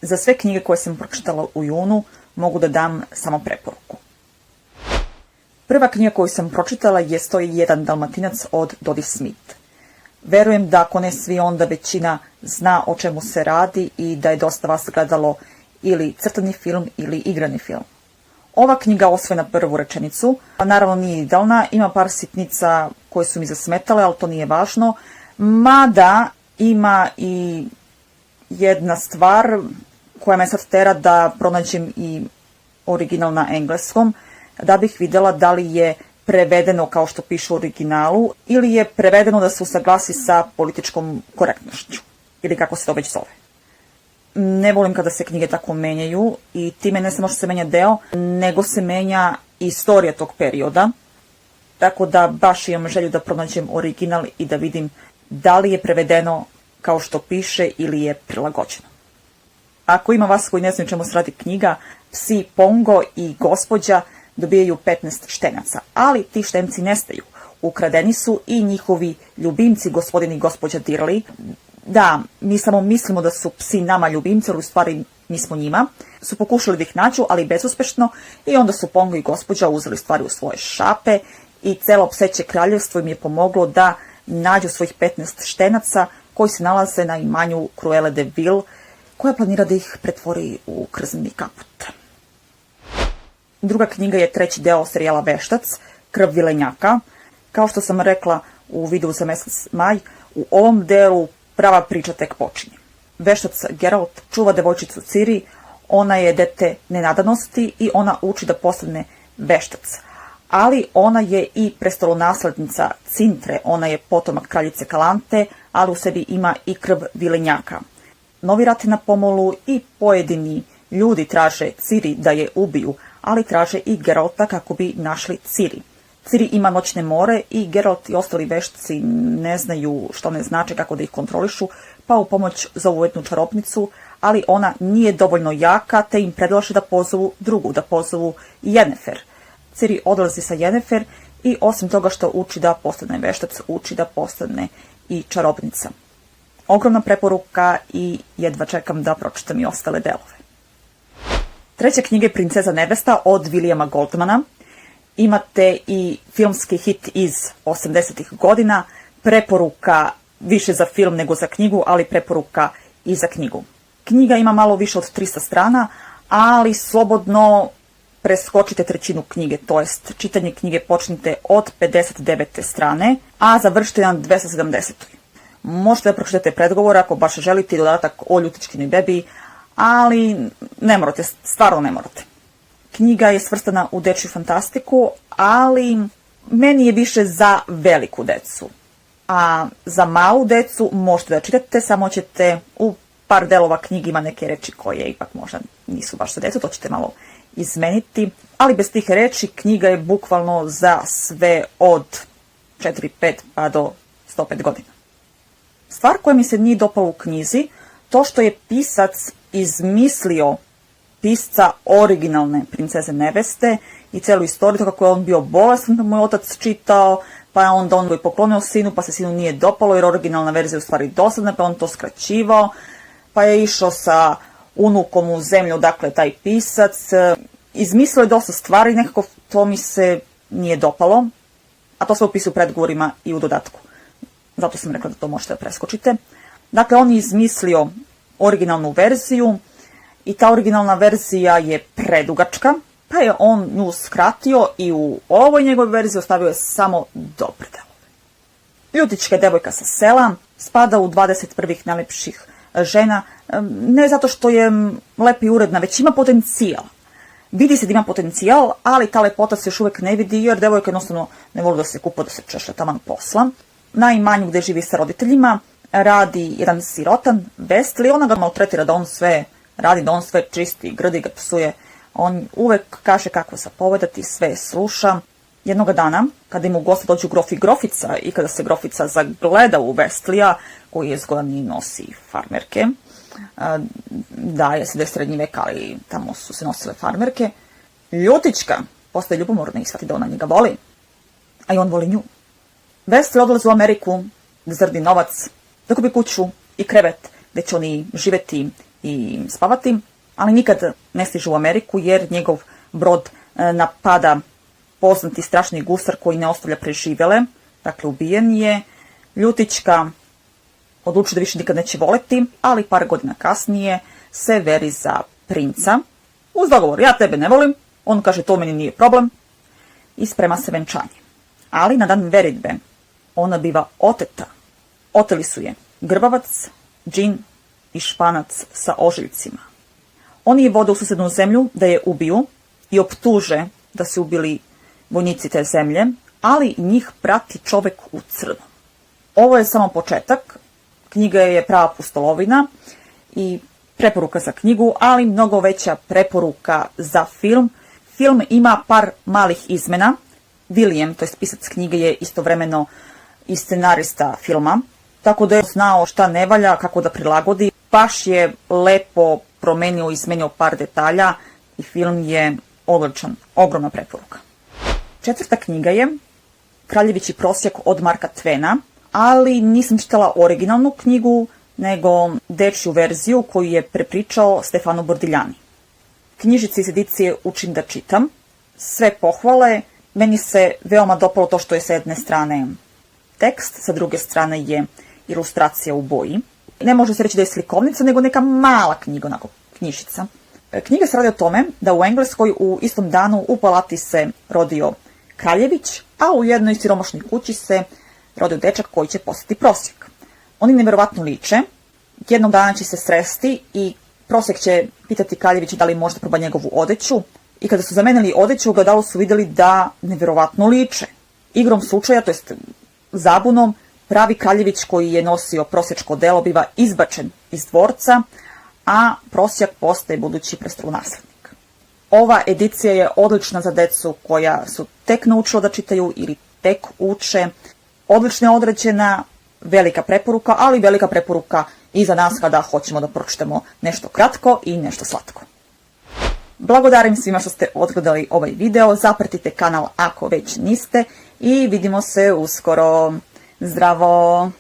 Za sve knjige koje sam pročitala u junu mogu da dam samo preporuku. Prva knjiga koju sam pročitala je 101 Dalmatinac od Dodie Smith. Verujem da ako ne svi, onda većina zna o čemu se radi i da je dosta vas gledalo ili crtani film ili igrani film. Ova knjiga osvoje na prvu rečenicu, a naravno nije idealna, ima par sitnica koje su mi zasmetale, ali to nije važno, mada ima i jedna stvar koja me sad tera da pronađem i original na engleskom, da bih vidjela da li je prevedeno kao što piše u originalu ili je prevedeno da se usaglasi sa političkom korektnošću ili kako se to već zove. Ne volim kada se knjige tako menjaju i time ne samo što se menja deo, nego se menja istorija tog perioda, tako da baš imam želju da pronađem original i da vidim da li je prevedeno kao što piše ili je prilagođeno. Ako ima vas koji ne znaju čemu se radi knjiga, Psi Pongo i Gospođa dobijaju 15 štenaca, ali ti štenci nestaju. Ukradeni su i njihovi ljubimci, gospodin i gospođa Dirli. Da, mi samo mislimo da su psi nama ljubimci, ali u stvari mi smo njima. Su pokušali da ih nađu, ali bezuspešno, i onda su Pongo i gospođa uzeli stvari u svoje šape i celo pseće kraljevstvo im je pomoglo da nađu svojih 15 štenaca koji se nalaze na imanju Cruella de Vil, koja planira da ih pretvori u krzni kaput. Druga knjiga je treći deo serijala Veštac, Krv vilenjaka. Kao što sam rekla u videu za mesec maj, u ovom delu prava priča tek počinje. Veštac Geralt čuva devojčicu Ciri, ona je dete nenadanosti i ona uči da postane veštac. Ali ona je i prestolonaslednica Cintre, ona je potomak kraljice Kalante, ali u sebi ima i krv vilenjaka. Novi rat je na pomolu i pojedini ljudi traže Ciri da je ubiju, ali traže i Geralta kako bi našli Ciri. Ciri ima noćne more i Geralt i ostali veštaci ne znaju što ne znače, kako da ih kontrolišu, pa u pomoć zovu jednu čarobnicu, ali ona nije dovoljno jaka, te im predlaže da pozovu drugu, da pozovu Yennefer. Ciri odlazi sa Yennefer i osim toga što uči da postane veštac, uči da postane i čarobnica. Ogromna preporuka i jedva čekam da pročitam i ostale delove. Treća knjiga je Princeza nevesta od Williama Goldmana. Imate i filmski hit iz 80-ih godina, preporuka više za film nego za knjigu, ali preporuka i za knjigu. Knjiga ima malo više od 300 strana, ali slobodno preskočite trećinu knjige, to jest čitanje knjige počnite od 59. strane, a završite na 270. Možete da pročitate predgovor ako baš želite dodatak o Ljutičkinoj bebi, ali ne morate, stvarno ne morate. Knjiga je svrstana u dečju fantastiku, ali meni je više za veliku decu. A za malu decu možete da čitate, samo ćete u par delova knjige ima neke reči koje ipak možda nisu baš za decu, to ćete malo izmeniti. Ali bez tih reči knjiga je bukvalno za sve od 4-5 pa do 105 godina. Stvar koja mi se nije dopala u knjizi, to što je pisac izmislio pisca originalne Princeze neveste i celu istoriju, kako je on bio bolestan, pa mu je otac čitao, pa je onda on ga poklonio sinu, pa se sinu nije dopalo jer originalna verzija je u stvari dosadna, pa on to skraćivao, pa je išao sa unukom u zemlju odakle taj pisac. Izmislio je dosta stvari, nekako to mi se nije dopalo, a to sve upisuje u predgovorima i u dodatku. Zato sam rekla da to možete da preskočite. Dakle, on je izmislio originalnu verziju i ta originalna verzija je predugačka, pa je on nju skratio i u ovoj njegovoj verziji ostavio je samo dobre delove. Ljutička je devojka sa sela, spada u 21. najlepših žena, ne zato što je lepa i uredna, već ima potencijal. Vidi se da ima potencijal, ali ta lepota se još uvijek ne vidi jer devojka jednostavno ne voli da se kupa, da se češlja taman posla. Na imanju gde živi sa roditeljima radi jedan sirotan, Westley, ona ga maltretira da on sve radi, da on sve čisti, grdi ga, psuje. On uvek kaže kako se povedati, sve sluša. Jednog dana, kada im u goste dođu grof i grofica i kada se grofica zagleda u Westleya, koji je zgodan i nosi farmerke, da je se srednji vek, ali tamo su se nosile farmerke, Ljutička postaje ljubomorna i shvati da ona njega voli, a i on voli nju. Westley odlazi u Ameriku da zaradi novac, da kupi kuću i krevet gde će oni živeti i spavati, ali nikad ne stiže u Ameriku jer njegov brod napada poznati strašni gusar koji ne ostavlja preživjele, dakle ubijen je. Ljutička odlučuje da više nikad neće voliti, ali par godina kasnije se veri za princa. Uz dogovor, ja tebe ne volim, on kaže to meni nije problem i sprema se venčanje. Ali na dan veritbe ona biva oteta. Oteli su je grbavac, džin i španac sa ožiljcima. Oni je vode u susjednu zemlju da je ubiju i optuže da su ubili vojnici te zemlje, ali njih prati čovjek u crnom. Ovo je samo početak. Knjiga je prava pustolovina i preporuka za knjigu, ali mnogo veća preporuka za film. Film ima par malih izmena. William, to je pisac knjige, je istovremeno i scenarista filma, tako da je znao šta ne valja, kako da prilagodi. Baš je lepo promenio i izmenio par detalja i film je odličan, ogromna preporuka. 4. knjiga je Kraljevići prosjek od Marka Twena, ali nisam čitala originalnu knjigu, nego dečju verziju koju je prepričao Stefano Bordigliani. Knjižice iz edicije Učim da čitam. Sve pohvale. Meni se veoma dopalo to što je sa jedne strane tekst, sa druge strane je ilustracija u boji. Ne može se reći da je slikovnica, nego neka mala knjiga, onako knjižica. Knjiga se radi o tome da u Engleskoj u istom danu u palati se rodio kraljević, a u jednoj siromašnoj kući se rodio dečak koji će postati prosjek. Oni nevjerovatno liče, jednog dana će se sresti i prosjek će pitati kraljevića da li može da proba njegovu odeću, i kada su zamenili odeću, u ogledalu su vidjeli da nevjerovatno liče. Igrom slučaja, to jest zabunom, pravi kraljević koji je nosio prosječko odelo biva izbačen iz dvorca, a prosjak postaje budući prestolonaslednik. Ova edicija je odlična za decu koja su tek naučila da čitaju ili tek uče. Odlično je određena, velika preporuka, ali velika preporuka i za nas kada hoćemo da pročitamo nešto kratko i nešto slatko. Blagodarim svima što ste odgledali ovaj video, zapratite kanal ako već niste i vidimo se uskoro. Zdravo!